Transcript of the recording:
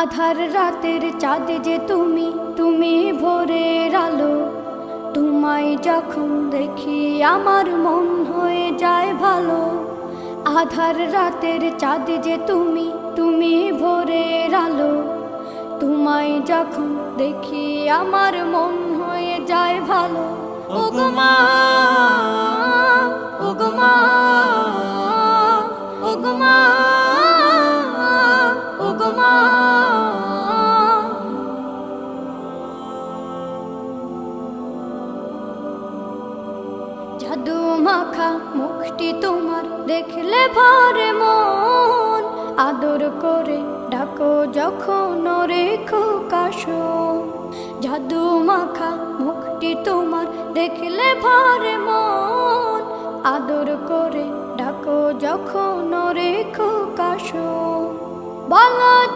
আধার রাতের চাঁদ যে তুমি, তুমি ভোরের আলো। তোমায় যখন দেখি আমার মন হয়ে যায় ভালো। আধার রাতের চাঁদ যে তুমি, তুমি ভোরের আলো। তোমায় যখন দেখি আমার মন হয়ে যায় ভালো। ওগো মা, ওগো মা, ওগো মা, ওগো মা। জাদু মাখা মুখটি তোমার দেখলে ভরে মন। আদর করে ডাকো যখন রেখো কাশন। জাদু মাখা মুখটি তোমার দেখলে ভরে মন। আদর করে ডাকো যখন রেখো কাশন। বলো